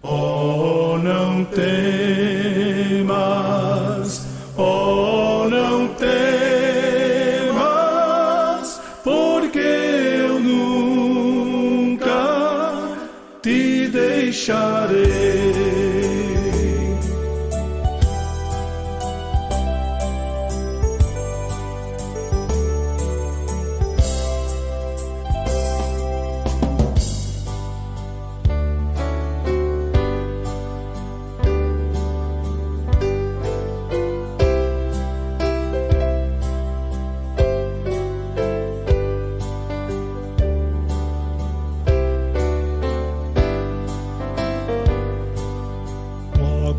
Oh, não temas, oh, não temas, porque eu nunca te deixarei.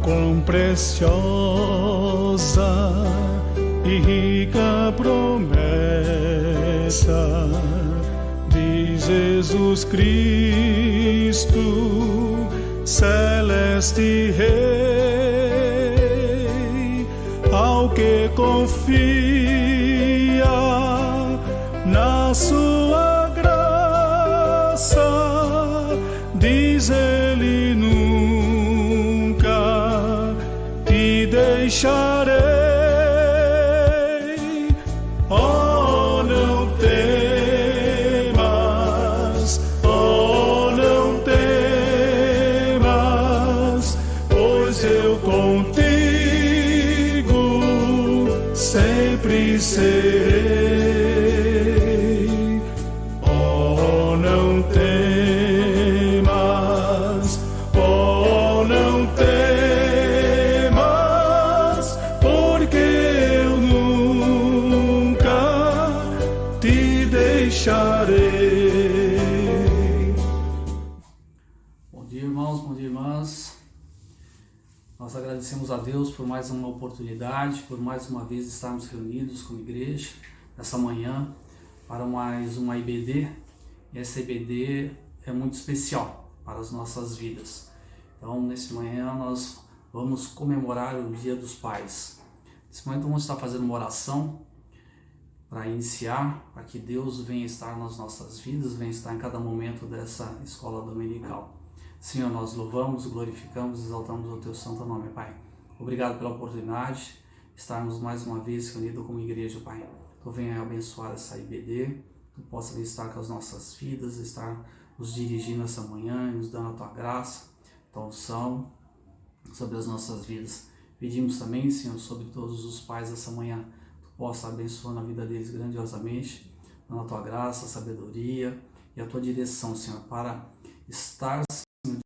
Quão preciosa e rica promessa de Jesus Cristo, celeste Rei, ao que confia na sua graça, diz ele deixarei. Oh, não temas, oh, não temas, pois eu contigo sempre serei. Oh, não temas, oh, não temas, Bom dia, irmãos, bom dia, irmãs. Nós agradecemos a Deus por mais uma oportunidade, por mais uma vez estarmos reunidos como igreja nessa manhã para mais uma IBD. E essa IBD é muito especial para as nossas vidas. Então, nesse manhã nós vamos comemorar o Dia dos Pais. Nesse momento vamos estar fazendo uma oração para iniciar, para que Deus venha estar nas nossas vidas, venha estar em cada momento dessa escola dominical. Senhor, nós louvamos, glorificamos, exaltamos o Teu santo nome, Pai. Obrigado pela oportunidade de estarmos mais uma vez reunidos como igreja, Pai. Tu venha abençoar essa IBD, Tu possa estar com as nossas vidas, estar nos dirigindo essa manhã, nos dando a Tua graça, Tua unção sobre as nossas vidas. Pedimos também, Senhor, sobre todos os pais essa manhã, possa abençoar na vida deles grandiosamente, dando a Tua graça, sabedoria e a Tua direção, Senhor, para estar, Senhor,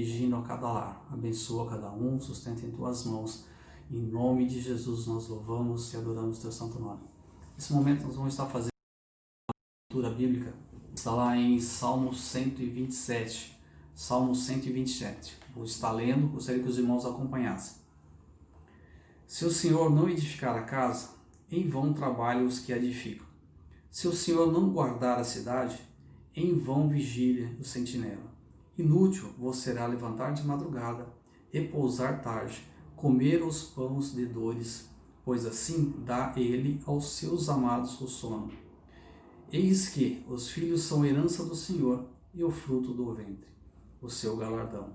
dirigindo a cada lar. Abençoa cada um, sustenta em Tuas mãos. Em nome de Jesus nós louvamos e adoramos Teu santo nome. Nesse momento nós vamos estar fazendo a leitura bíblica. Está lá em Salmo 127. Salmo 127. Vou estar lendo, gostaria que os irmãos acompanhassem. Se o Senhor não edificar a casa, em vão trabalham os que a edificam. Se o Senhor não guardar a cidade, em vão vigilia o sentinela. Inútil vos será levantar de madrugada, repousar tarde, comer os pães de dores, pois assim dá ele aos seus amados o sono. Eis que os filhos são herança do Senhor e o fruto do ventre, o seu galardão.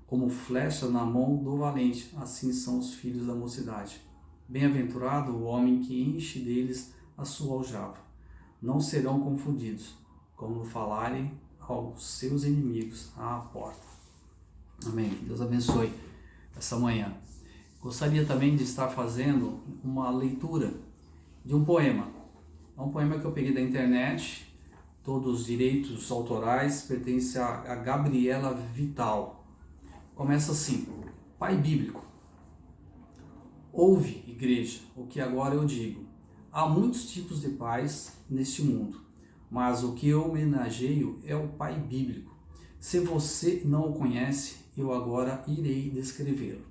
Como flecha na mão do valente, assim são os filhos da mocidade. Bem-aventurado o homem que enche deles a sua aljava. Não serão confundidos, como falarem aos seus inimigos à porta. Amém. Deus abençoe essa manhã. Gostaria também de estar fazendo uma leitura de um poema. É um poema que eu peguei da internet. Todos os direitos autorais pertencem a Gabriela Vital. Começa assim: Pai Bíblico. Ouve, igreja, o que agora eu digo. Há muitos tipos de pais neste mundo, mas o que eu homenageio é o Pai Bíblico. Se você não o conhece, eu agora irei descrevê-lo.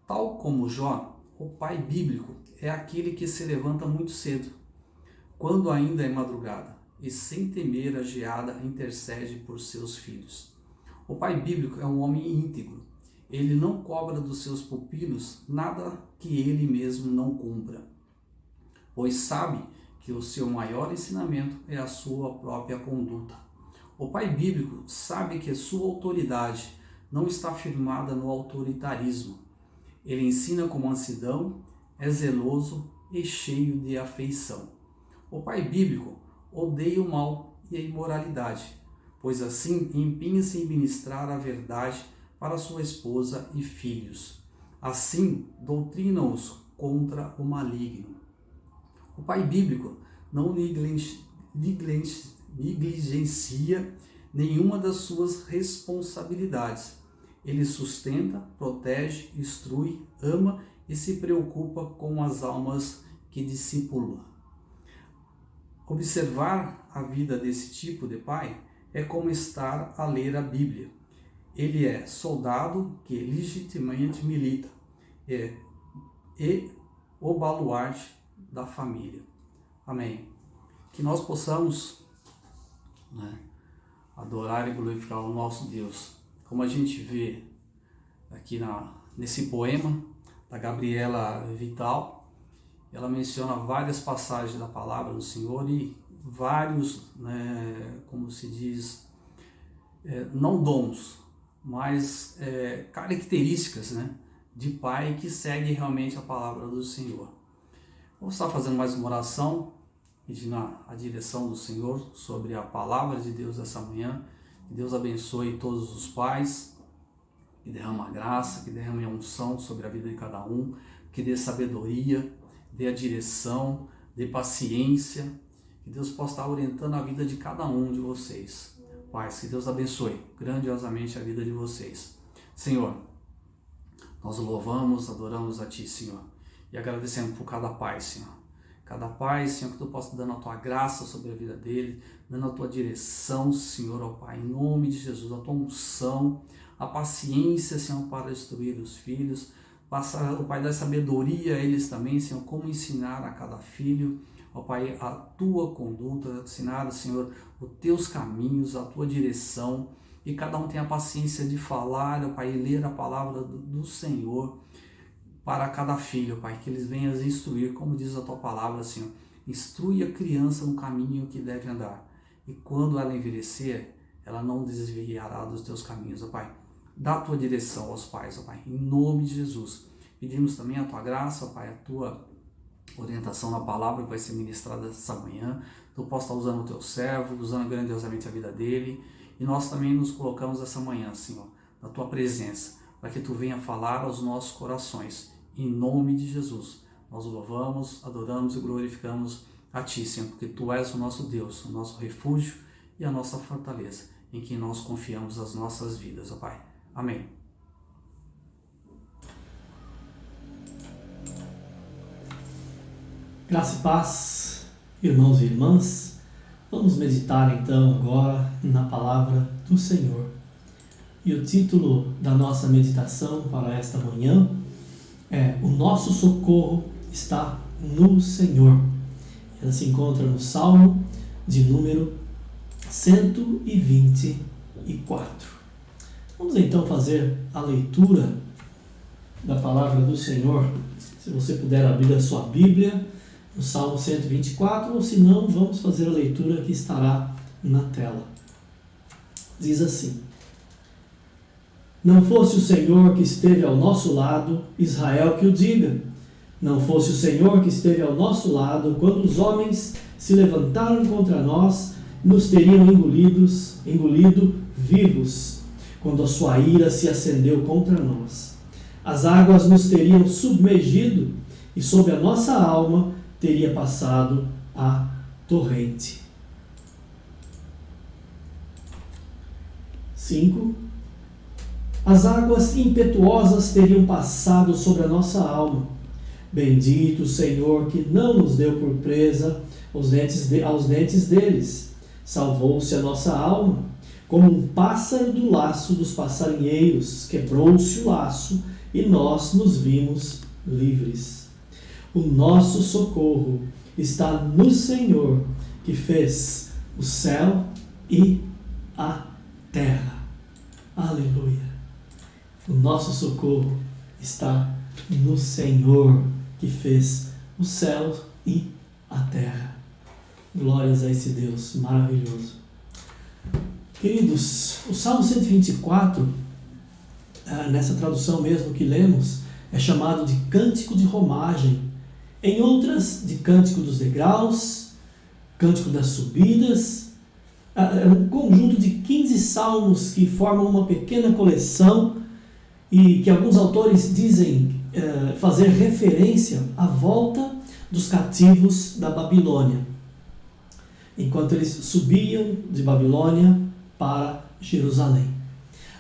Tal como Jó, o Pai Bíblico é aquele que se levanta muito cedo, quando ainda é madrugada, e sem temer a geada intercede por seus filhos. O Pai Bíblico é um homem íntegro. Ele não cobra dos seus pupilos nada que ele mesmo não cumpra, pois sabe que o seu maior ensinamento é a sua própria conduta. O Pai Bíblico sabe que sua autoridade não está firmada no autoritarismo. Ele ensina com mansidão, é zeloso e cheio de afeição. O pai bíblico odeia o mal e a imoralidade, pois assim empenha-se em ministrar a verdade para sua esposa e filhos. Assim, doutrina-os contra o maligno. O pai bíblico não negligencia nenhuma das suas responsabilidades. Ele sustenta, protege, instrui, ama e se preocupa com as almas que discipula. Observar a vida desse tipo de pai é como estar a ler a Bíblia. Ele é soldado que legitimamente milita e o baluarte da família. Amém. Que nós possamos, adorar e glorificar o nosso Deus. Como a gente vê aqui nesse poema da Gabriela Vital, ela menciona várias passagens da palavra do Senhor e vários, como se diz, não dons, mas características, de pai que segue realmente a palavra do Senhor. Vamos estar fazendo mais uma oração, pedindo a direção do Senhor sobre a palavra de Deus essa manhã. Que Deus abençoe todos os pais, que derrama a graça, que derrame a unção sobre a vida de cada um, que dê sabedoria, dê a direção, dê paciência, que Deus possa estar orientando a vida de cada um de vocês. Pais, que Deus abençoe grandiosamente a vida de vocês. Senhor, nós louvamos, adoramos a Ti, Senhor, e agradecemos por cada pai, Senhor. Cada pai, Senhor, que Tu possa dando a Tua graça sobre a vida dele, dando a Tua direção, Senhor, ó Pai, em nome de Jesus, a Tua unção, a paciência, Senhor, para instruir os filhos, passa, ó Pai, dar sabedoria a eles também, Senhor, como ensinar a cada filho, ó Pai, a Tua conduta, ensinar, Senhor, os Teus caminhos, a Tua direção, e cada um tenha a paciência de falar, ó Pai, e ler a palavra do Senhor, para cada filho, Pai, que eles venham instruir, como diz a Tua palavra, Senhor. Instrui a criança no caminho que deve andar. E quando ela envelhecer, ela não desviará dos Teus caminhos, ó Pai. Dá a Tua direção aos pais, ó Pai, em nome de Jesus. Pedimos também a Tua graça, ó Pai, a Tua orientação na palavra que vai ser ministrada essa manhã. Tu possa estar usando o Teu servo, usando grandiosamente a vida dele. E nós também nos colocamos essa manhã, Senhor, na Tua presença, para que Tu venha falar aos nossos corações. Em nome de Jesus, nós louvamos, adoramos e glorificamos a Ti, Senhor, porque Tu és o nosso Deus, o nosso refúgio e a nossa fortaleza, em quem nós confiamos as nossas vidas, ó Pai. Amém. Graça e paz, irmãos e irmãs. Vamos meditar então agora na palavra do Senhor. E o título da nossa meditação para esta manhã é: O nosso socorro está no Senhor. Ela se encontra no Salmo de número 124. Vamos então fazer a leitura da palavra do Senhor. Se você puder abrir a sua Bíblia no Salmo 124, ou se não, vamos fazer a leitura que estará na tela. Diz assim: Não fosse o Senhor que esteve ao nosso lado, Israel que o diga. Não fosse o Senhor que esteve ao nosso lado, quando os homens se levantaram contra nós, nos teriam engolido vivos, quando a sua ira se acendeu contra nós. As águas nos teriam submergido, e sobre a nossa alma teria passado a torrente. 5. As águas impetuosas teriam passado sobre a nossa alma. Bendito o Senhor que não nos deu por presa aos dentes deles. Salvou-se a nossa alma. Como um pássaro do laço dos passarinheiros, quebrou-se o laço e nós nos vimos livres. O nosso socorro está no Senhor, que fez o céu e a terra. Aleluia! O nosso socorro está no Senhor, que fez o céu e a terra. Glórias a esse Deus maravilhoso. Queridos, o Salmo 124 nessa tradução mesmo que lemos, é chamado de cântico de romagem. Em outras, de cântico dos degraus, cântico das subidas. É um conjunto de 15 salmos que formam uma pequena coleção e que alguns autores dizem fazer referência à volta dos cativos da Babilônia, enquanto eles subiam de Babilônia para Jerusalém.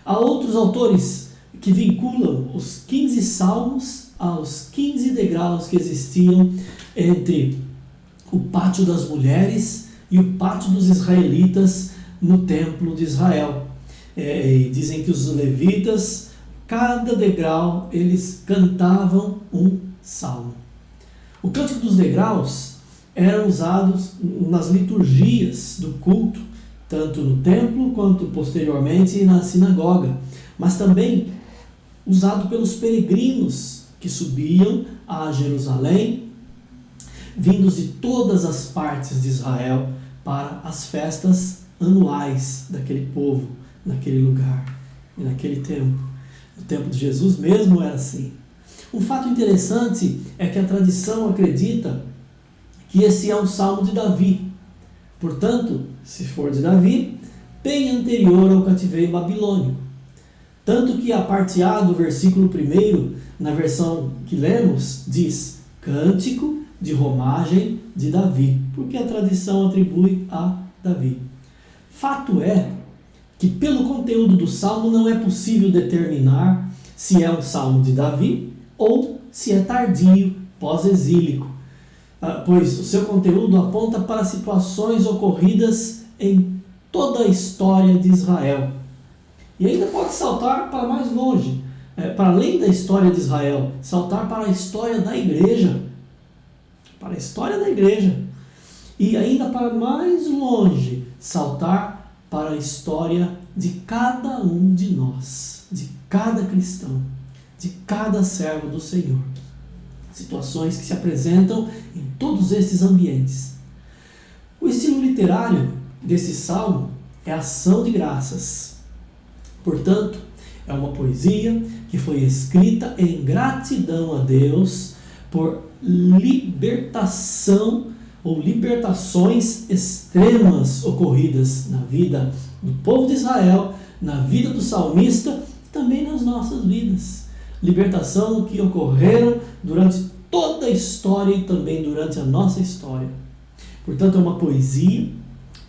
Há outros autores que vinculam os 15 salmos aos 15 degraus que existiam entre o pátio das mulheres e o pátio dos israelitas no templo de Israel. E dizem que os levitas, cada degrau, eles cantavam um salmo. O cântico dos degraus eram usados nas liturgias do culto, tanto no templo quanto posteriormente na sinagoga, mas também usado pelos peregrinos que subiam a Jerusalém, vindos de todas as partes de Israel para as festas anuais daquele povo, naquele lugar e naquele tempo. No tempo de Jesus mesmo era assim. Um fato interessante é que a tradição acredita que esse é um salmo de Davi. Portanto, se for de Davi, bem anterior ao cativeiro babilônico. Tanto que a parte A do versículo 1, na versão que lemos, diz cântico de romagem de Davi, porque a tradição atribui a Davi. Fato é que pelo conteúdo do salmo não é possível determinar se é um salmo de Davi ou se é tardio, pós-exílico, pois o seu conteúdo aponta para situações ocorridas em toda a história de Israel. E ainda pode saltar para mais longe, para além da história de Israel, saltar para a história da igreja. Para a história da igreja. E ainda para mais longe, saltar para a história de cada um de nós, de cada cristão, de cada servo do Senhor. Situações que se apresentam em todos esses ambientes. O estilo literário desse salmo é ação de graças. Portanto, é uma poesia que foi escrita em gratidão a Deus por libertação ou libertações extremas ocorridas na vida do povo de Israel, na vida do salmista e também nas nossas vidas. Libertação que ocorreram durante toda a história e também durante a nossa história. Portanto, é uma poesia,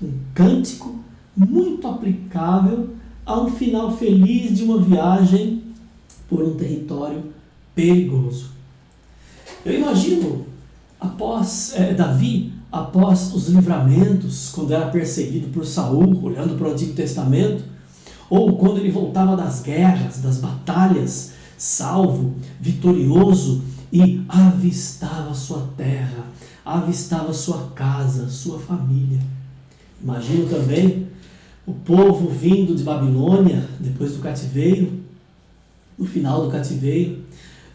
um cântico muito aplicável a um final feliz de uma viagem por um território perigoso. Eu imagino Davi, após os livramentos, quando era perseguido por Saul, olhando para o Antigo Testamento, ou quando ele voltava das guerras, das batalhas, salvo, vitorioso, e avistava sua terra, avistava sua casa, sua família. Imagino também o povo vindo de Babilônia, depois do cativeiro, no final do cativeiro,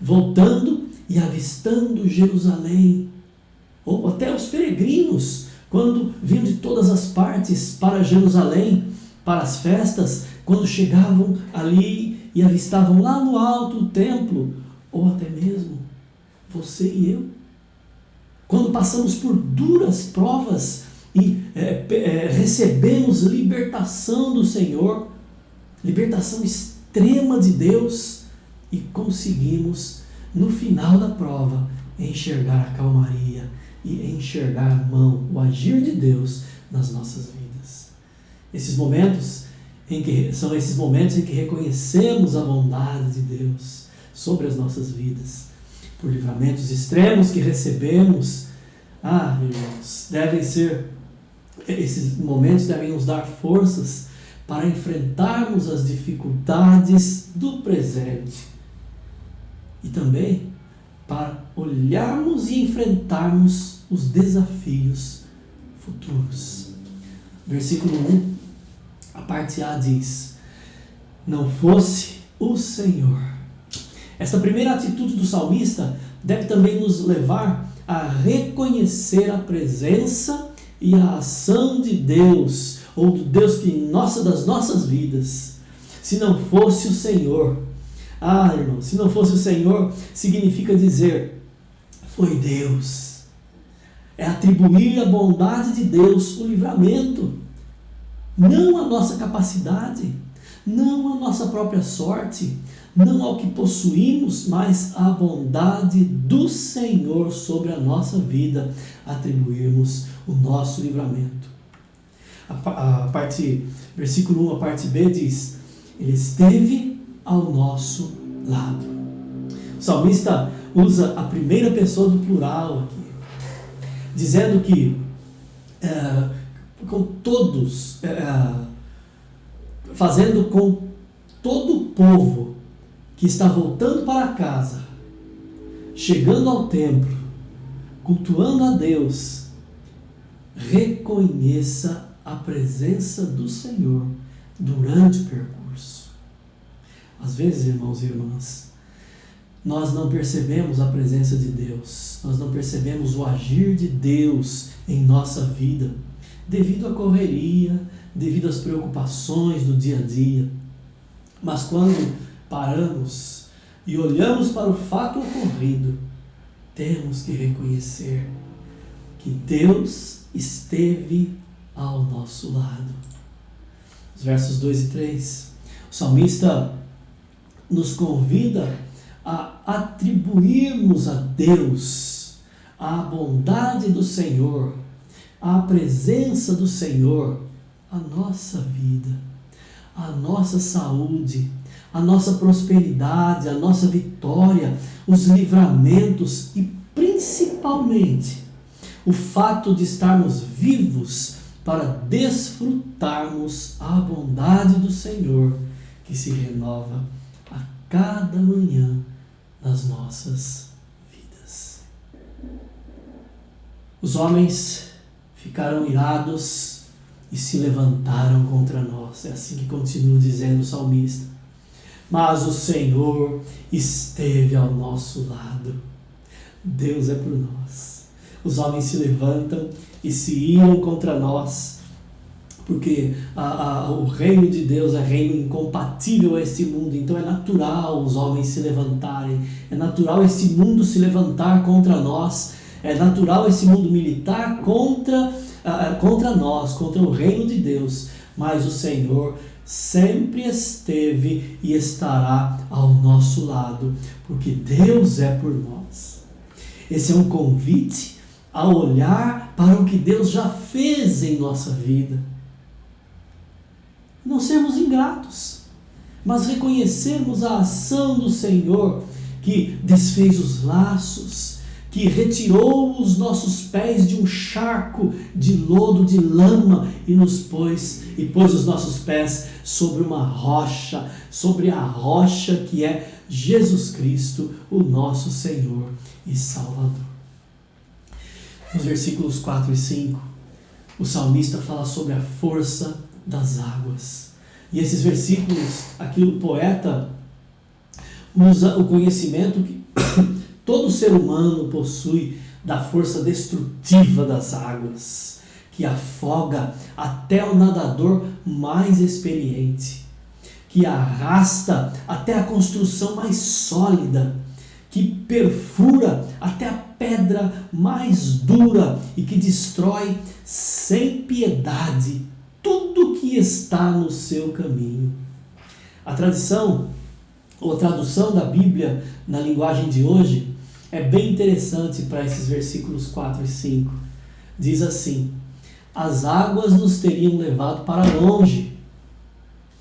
voltando e avistando Jerusalém, ou até os peregrinos, quando vinham de todas as partes para Jerusalém, para as festas, quando chegavam ali e avistavam lá no alto o templo, ou até mesmo você e eu. Quando passamos por duras provas e recebemos libertação do Senhor, libertação extrema de Deus, e conseguimos, no final da prova, enxergar a calmaria e enxergar a mão, o agir de Deus nas nossas vidas. São esses momentos em que reconhecemos a bondade de Deus sobre as nossas vidas. Por livramentos extremos que recebemos, irmãos, esses momentos devem nos dar forças para enfrentarmos as dificuldades do presente e também para olharmos e enfrentarmos os desafios futuros. Versículo 1, a parte A diz: não fosse o Senhor. Essa primeira atitude do salmista deve também nos levar a reconhecer a presença e a ação de Deus, ou do Deus das nossas vidas. Se não fosse o Senhor, Ah, irmão, se não fosse o Senhor, significa dizer, foi Deus. É atribuir à bondade de Deus o livramento. Não a nossa capacidade, não a nossa própria sorte, não ao que possuímos, mas a bondade do Senhor sobre a nossa vida, atribuirmos o nosso livramento. Versículo 1, a parte B diz, Ele esteve ao nosso lado. O salmista usa a primeira pessoa do plural aqui, dizendo que com todos, fazendo com todo o povo que está voltando para casa, chegando ao templo, cultuando a Deus, reconheça a presença do Senhor durante o percurso. Às vezes, irmãos e irmãs, nós não percebemos a presença de Deus, nós não percebemos o agir de Deus em nossa vida, devido à correria, devido às preocupações do dia a dia. Mas quando paramos e olhamos para o fato ocorrido, temos que reconhecer que Deus esteve ao nosso lado. Os versos 2 e 3, o salmista nos convida a atribuirmos a Deus a bondade do Senhor, a presença do Senhor, a nossa vida, a nossa saúde, a nossa prosperidade, a nossa vitória, os livramentos e principalmente o fato de estarmos vivos para desfrutarmos a bondade do Senhor que se renova a cada manhã nas nossas vidas. Os homens ficaram irados e se levantaram contra nós. É assim que continua dizendo o salmista. Mas o Senhor esteve ao nosso lado. Deus é por nós. Os homens se levantam e se iram contra nós, porque o reino de Deus é reino incompatível a este mundo. Então é natural os homens se levantarem, é natural este mundo se levantar contra nós, é natural esse mundo militar contra nós, contra o reino de Deus. Mas o Senhor sempre esteve e estará ao nosso lado, porque Deus é por nós. Esse é um convite a olhar para o que Deus já fez em nossa vida. Não sermos ingratos, mas reconhecermos a ação do Senhor, que desfez os laços, que retirou os nossos pés de um charco de lodo, de lama, e pôs os nossos pés sobre uma rocha, sobre a rocha que é Jesus Cristo, o nosso Senhor e Salvador. Nos versículos 4 e 5, o salmista fala sobre a força das águas. E esses versículos, aqui o poeta usa o conhecimento que todo ser humano possui da força destrutiva das águas, que afoga até o nadador mais experiente, que arrasta até a construção mais sólida, que perfura até a pedra mais dura e que destrói sem piedade tudo que está no seu caminho. A tradução da Bíblia na linguagem de hoje é bem interessante para esses versículos 4 e 5. Diz assim: as águas nos teriam levado para longe,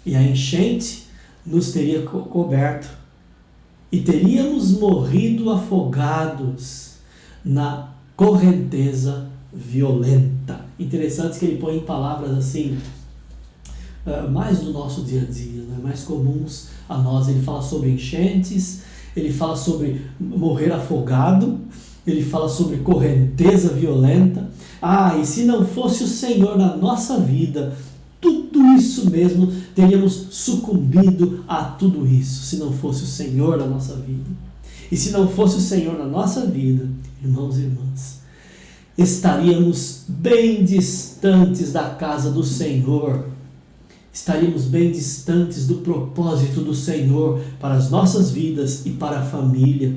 e a enchente nos teria coberto, e teríamos morrido afogados na correnteza violenta. Interessante que ele põe em palavras assim, mais do nosso dia a dia, né? Mais comuns a nós. Ele fala sobre enchentes, ele fala sobre morrer afogado, ele fala sobre correnteza violenta. E se não fosse o Senhor na nossa vida, tudo isso mesmo, teríamos sucumbido a tudo isso, se não fosse o Senhor na nossa vida. E se não fosse o Senhor na nossa vida, irmãos e irmãs, estaríamos bem distantes da casa do Senhor, estaríamos bem distantes do propósito do Senhor para as nossas vidas e para a família.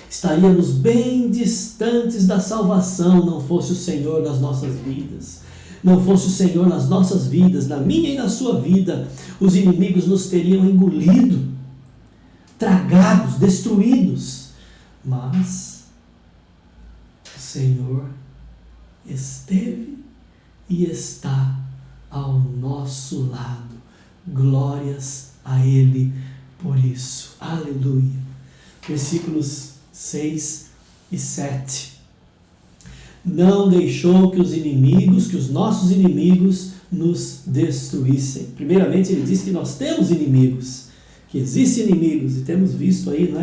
Estaríamos bem distantes da salvação, não fosse o Senhor nas nossas vidas. Não fosse o Senhor nas nossas vidas, na minha e na sua vida, os inimigos nos teriam engolido, tragados, destruídos. Mas o Senhor esteve e está ao nosso lado. Glórias a Ele por isso. Aleluia. Versículos 6 e 7. Não deixou que os nossos inimigos nos destruíssem. Primeiramente, ele diz que nós temos inimigos, que existem inimigos, e temos visto aí,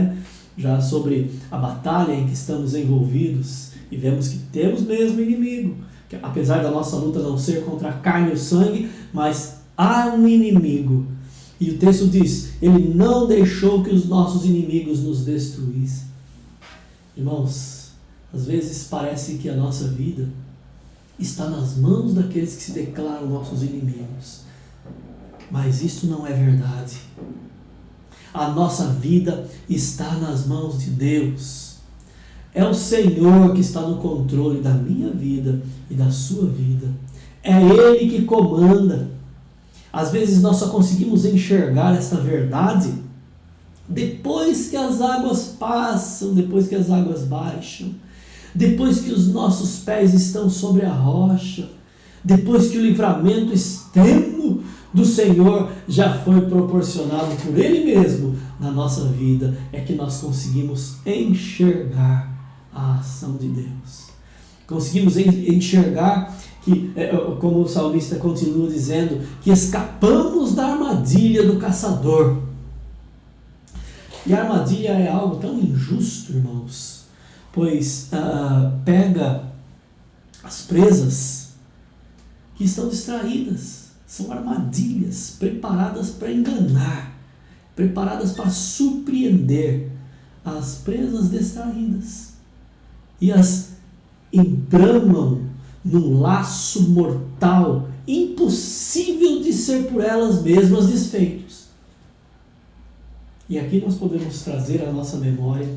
já sobre a batalha em que estamos envolvidos, e vemos que temos mesmo inimigo, que apesar da nossa luta não ser contra a carne e o sangue, mas há um inimigo. E o texto diz, ele não deixou que os nossos inimigos nos destruíssem. Irmãos, às vezes parece que a nossa vida está nas mãos daqueles que se declaram nossos inimigos. Mas isto não é verdade. A nossa vida está nas mãos de Deus. É o Senhor que está no controle da minha vida e da sua vida. É Ele que comanda. Às vezes nós só conseguimos enxergar esta verdade depois que as águas passam, depois que as águas baixam, depois que os nossos pés estão sobre a rocha, depois que o livramento extremo do Senhor já foi proporcionado por Ele mesmo na nossa vida, é que nós conseguimos enxergar a ação de Deus. Conseguimos enxergar que, como o salmista continua dizendo, que escapamos da armadilha do caçador. E a armadilha é algo tão injusto, irmãos, pois pega as presas que estão distraídas. São armadilhas preparadas para enganar, preparadas para surpreender as presas distraídas. E as embramam num laço mortal, impossível de ser por elas mesmas desfeitos. E aqui nós podemos trazer à nossa memória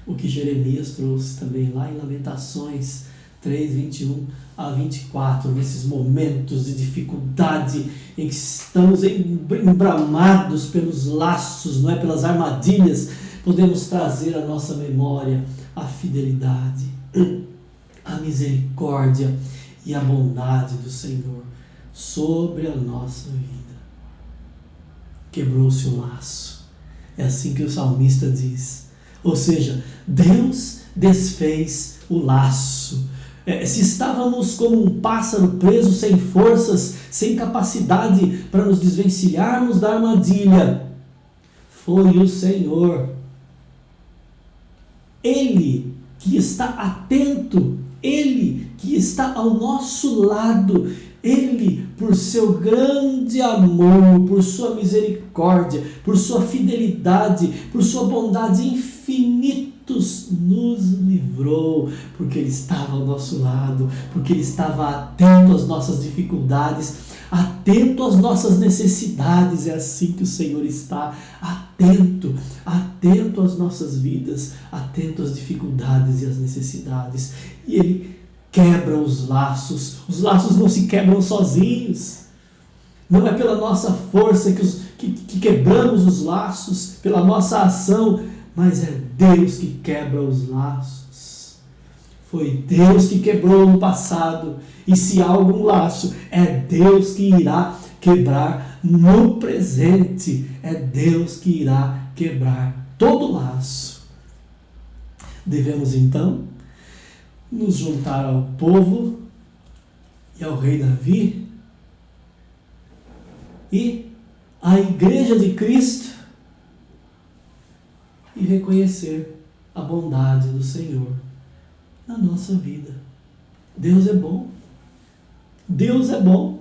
o que Jeremias trouxe também lá em Lamentações 3, 21 a 24, nesses momentos de dificuldade em que estamos embramados pelos laços, pelas armadilhas, podemos trazer à nossa memória a fidelidade, a misericórdia e a bondade do Senhor sobre a nossa vida. Quebrou-se o laço. É assim que o salmista diz. Ou seja, Deus desfez o laço. Se estávamos como um pássaro preso, sem forças, sem capacidade para nos desvencilharmos da armadilha, foi o Senhor. Ele que está atento, Ele que está ao nosso lado, Ele, por seu grande amor, por sua misericórdia, por sua fidelidade, por sua bondade infinitos, nos livrou, porque Ele estava ao nosso lado, porque Ele estava atento às nossas dificuldades, atento às nossas necessidades. É assim que o Senhor está, atento às nossas vidas, atento às dificuldades e às necessidades. E Ele quebra os laços não se quebram sozinhos. Não é pela nossa força que quebramos os laços, pela nossa ação, mas é Deus que quebra os laços. Foi Deus que quebrou no passado, e se há algum laço, é Deus que irá quebrar no presente. É Deus que irá quebrar todo laço. Devemos então nos juntar ao povo e ao rei Davi e à igreja de Cristo e reconhecer a bondade do Senhor na nossa vida. Deus é bom. Deus é bom.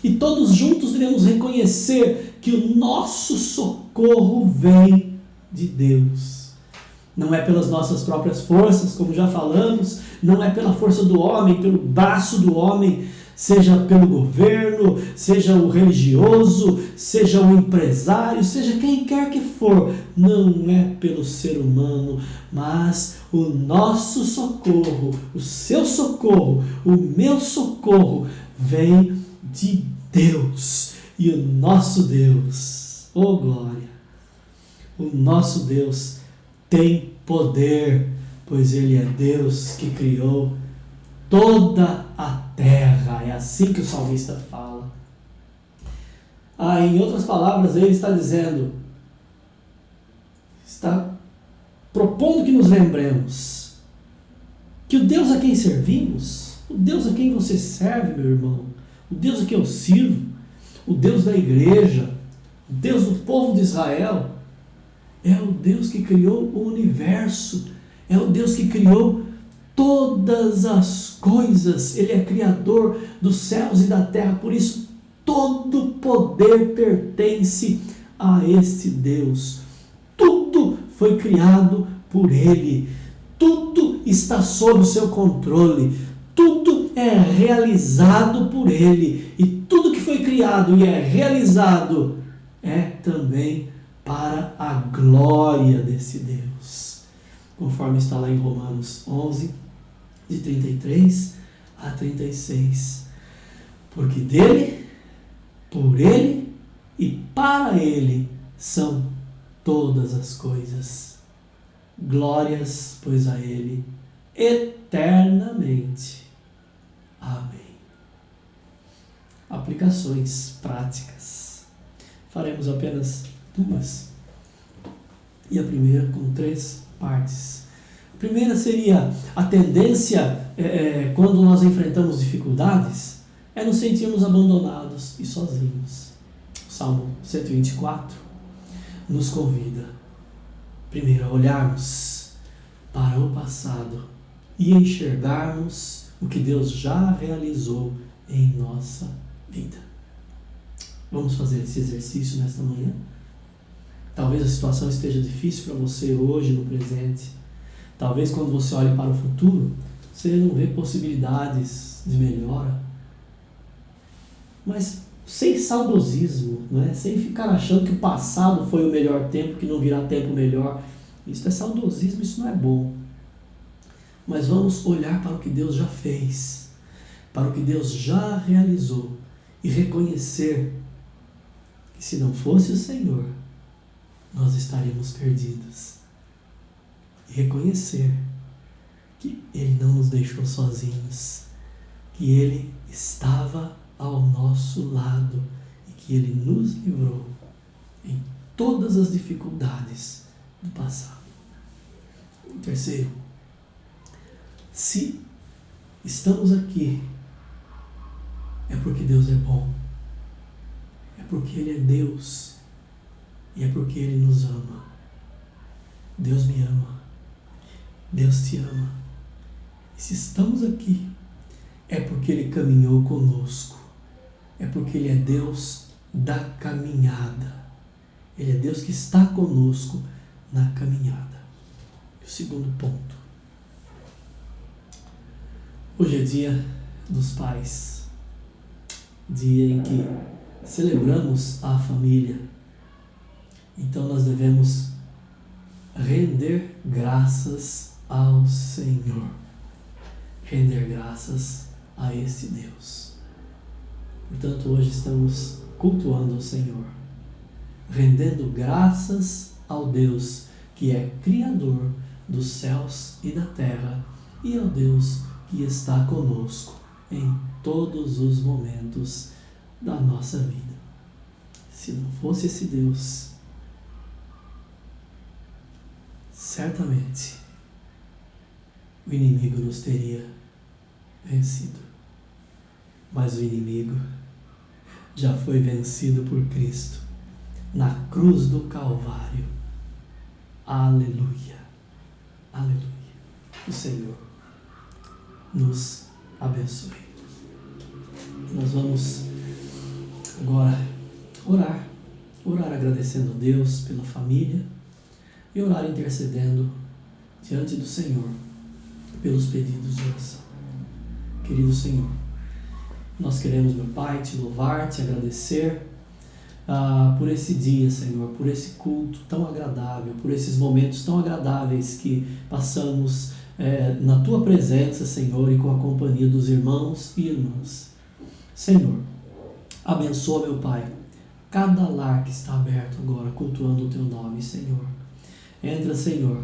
E todos juntos devemos reconhecer que o nosso socorro vem de Deus. Não é pelas nossas próprias forças, como já falamos, não é pela força do homem, pelo braço do homem, seja pelo governo, seja o religioso, seja o empresário, seja quem quer que for, não é pelo ser humano, mas o nosso socorro, o seu socorro, o meu socorro vem de Deus. E o nosso Deus, oh glória, o nosso Deus tem poder, pois Ele é Deus que criou toda a terra. É assim que o salmista fala. Em outras palavras, ele está dizendo, está propondo que nos lembremos que o Deus a quem servimos, o Deus a quem você serve, meu irmão, o Deus a quem eu sirvo, o Deus da igreja, o Deus do povo de Israel, é o Deus que criou o universo, é o Deus que criou todas as coisas. Ele é criador dos céus e da terra, por isso todo poder pertence a este Deus. Tudo foi criado por Ele, tudo está sob o seu controle, tudo é realizado por Ele, e tudo que foi criado e é realizado é também para a glória desse Deus, conforme está lá em Romanos 11, de 33 a 36. Porque dele, por ele e para ele são todas as coisas. Glórias, pois, a ele eternamente. Amém. Aplicações práticas. Faremos apenas 2. E a primeira com 3 partes. A primeira seria a tendência, quando nós enfrentamos dificuldades, é nos sentirmos abandonados e sozinhos. O Salmo 124 nos convida, primeiro, a olharmos para o passado e enxergarmos o que Deus já realizou em nossa vida. Vamos fazer esse exercício nesta manhã? Talvez a situação esteja difícil para você hoje, no presente. Talvez quando você olhe para o futuro, você não vê possibilidades de melhora. Mas sem saudosismo, não é? Sem ficar achando que o passado foi o melhor tempo, que não virá tempo melhor. Isso é saudosismo, isso não é bom. Mas vamos olhar para o que Deus já fez, para o que Deus já realizou e reconhecer que se não fosse o Senhor, nós estaríamos perdidos. E reconhecer que Ele não nos deixou sozinhos, que Ele estava ao nosso lado e que Ele nos livrou em todas as dificuldades do passado. O terceiro, se estamos aqui, é porque Deus é bom, é porque Ele é Deus e é porque Ele nos ama. Deus me ama, Deus te ama. E se estamos aqui, é porque Ele caminhou conosco, é porque Ele é Deus da caminhada, Ele é Deus que está conosco na caminhada. E o segundo ponto, hoje é dia dos pais, dia em que celebramos a família. Então nós devemos render graças ao Senhor, render graças a esse Deus. Portanto, hoje estamos cultuando o Senhor, rendendo graças ao Deus que é Criador dos céus e da terra e ao Deus que está conosco em todos os momentos da nossa vida. Se não fosse esse Deus, certamente o inimigo nos teria vencido. Mas o inimigo já foi vencido por Cristo na cruz do Calvário. Aleluia, aleluia. O Senhor nos abençoe. Nós vamos agora orar agradecendo a Deus pela família e orar intercedendo diante do Senhor pelos pedidos de oração. Querido Senhor, Nós queremos, meu Pai, te louvar, te agradecer por esse dia, Senhor, por esse culto tão agradável, por esses momentos tão agradáveis que passamos na Tua presença, Senhor, e com a companhia dos irmãos e irmãs. Senhor, abençoa, meu Pai, cada lar que está aberto agora, cultuando o Teu nome, Senhor. Entra, Senhor,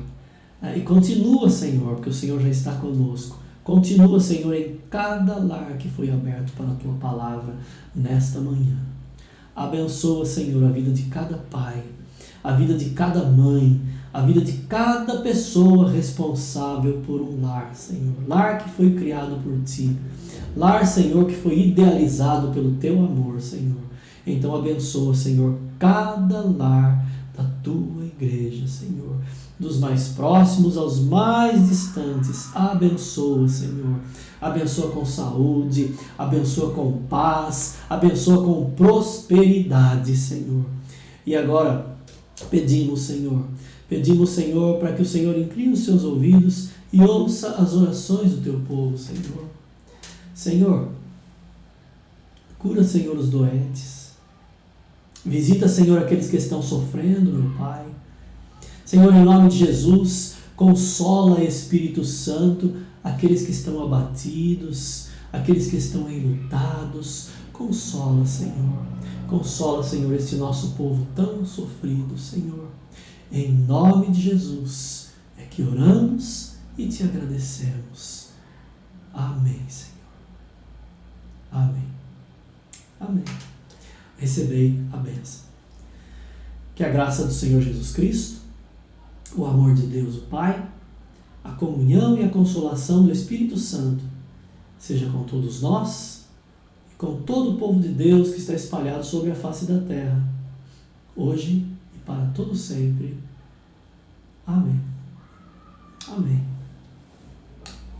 e continua, Senhor, porque o Senhor já está conosco. Continua, Senhor, em cada lar que foi aberto para a Tua palavra nesta manhã. Abençoa, Senhor, a vida de cada pai, a vida de cada mãe, a vida de cada pessoa responsável por um lar, Senhor. Lar que foi criado por Ti. Lar, Senhor, que foi idealizado pelo Teu amor, Senhor. Então abençoa, Senhor, cada lar da Tua igreja, Senhor. Dos mais próximos aos mais distantes. Abençoa, Senhor. Abençoa com saúde, abençoa com paz, abençoa com prosperidade, Senhor. E agora pedimos, Senhor, para que o Senhor incline os seus ouvidos e ouça as orações do Teu povo, Senhor. Senhor, cura, Senhor, os doentes. Visita, Senhor, aqueles que estão sofrendo, meu Pai. Senhor, em nome de Jesus, consola, Espírito Santo, aqueles que estão abatidos, aqueles que estão enlutados. Consola, Senhor. Consola, Senhor, este nosso povo tão sofrido, Senhor. Em nome de Jesus é que oramos e Te agradecemos. Amém, Senhor. Amém. Amém. Recebei a bênção. Que a graça do Senhor Jesus Cristo, o amor de Deus, o Pai, a comunhão e a consolação do Espírito Santo seja com todos nós e com todo o povo de Deus que está espalhado sobre a face da terra, hoje e para todo sempre. Amém. Amém.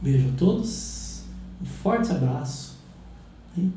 Beijo a todos, um forte abraço e